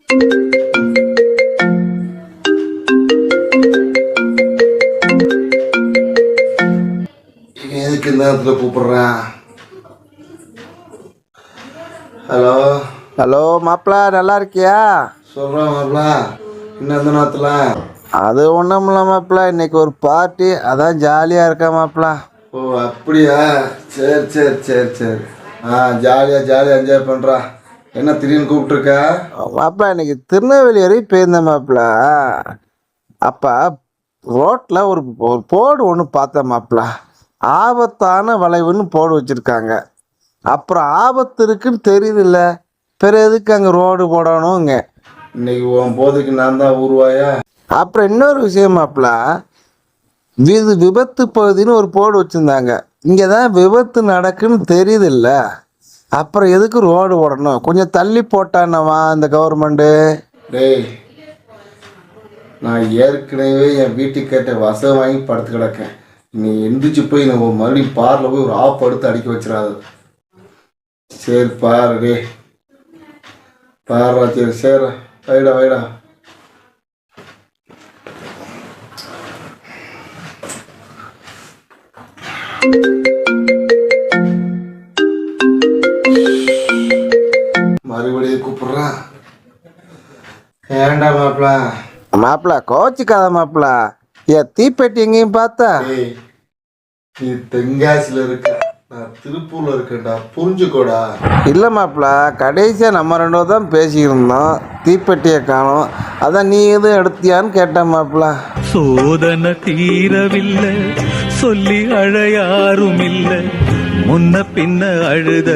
எதுக்கு இந்த நேரத்துல கூப்பிடுறேன்? ஹலோ ஹலோ மாப்பிள்ள, நல்லா இருக்கியா? சொல்றேன் மாப்பிள்ள. இன்னும் எந்த நேரத்துல? அது ஒன்றும் இல்லை மாப்பிள்ள, இன்னைக்கு ஒரு பார்ட்டி, அதான் ஜாலியாக இருக்கா மாப்பிள்ள. ஓ அப்படியா? சரி சரி சரி சரி. ஜாலியாக என்ஜாய் பண்ணுறா. என்ன திடீர்னு கூப்பிட்டுருக்க? மாப்பிள்ள, இன்னைக்கு திருநெல்வேலி வரைக்கும் போயிருந்தேன் மாப்பிள்ள. அப்போ ரோட்டில் ஒரு ஒரு போர்டு ஒன்று பார்த்தேன் மாப்பிள்ள. ஆபத்தான வளைவுன்னு போர்டு வச்சுருக்காங்க. அப்புறம் ஆபத்து இருக்குன்னு தெரியுதுல்ல, பிற எதுக்கு அங்கே ரோடு போடணுங்க? இன்னைக்கு உன் போதைக்கு நான் தான் ஊருவாயா? அப்புறம் இன்னொரு விஷயம் மாப்பிள்ள, இது விபத்து பகுதின்னு ஒரு போர்டு வச்சுருந்தாங்க. இங்கே தான் விபத்து நடக்குன்னு தெரியுதில்ல, அப்புறம் எதுக்கு ரோடு போடணும்? கொஞ்சம் தள்ளி போட்டானவா இந்த கவர்மெண்ட்டு? டேய், நான் ஏற்கனவே என் வீட்டுக்கு கேட்ட வசம் வாங்கி படுத்து கிடக்கேன். நீ எந்திரிச்சு போய் நம்ம மறுபடியும் பாரில் போய் ஒரு ஆப் எடுத்து அடிக்க வச்சிடாது. சரி பாரு டே, பாருடா. சரி சரி, வைடா வைடா. மறுபடியும் கூப்பிடுறான். ஏன்டா மாப்பிள்ள? மாப்பிள்ள கோச்சிக்காத மாப்பிள்ள, ஏன் தீப்பெட்டி எங்கேயும் பார்த்தா? ஏய், நீ தென்காசியில் இருக்க, நான் திருப்பூர்ல இருக்கேன்டா, புரிஞ்சுக்கோடா. இல்லை மாப்பிள்ள, கடைசியாக நம்ம ரெண்டு தான் பேசியிருந்தோம், தீப்பெட்டியை காணோம், அதான் நீ எதுவும் எடுத்தியான்னு கேட்டேன் மாப்பிள்ள. சோதனை தீரவில்லை, சொல்லி அழ யாரும் இல்லை, முன்ன பின்ன அழுத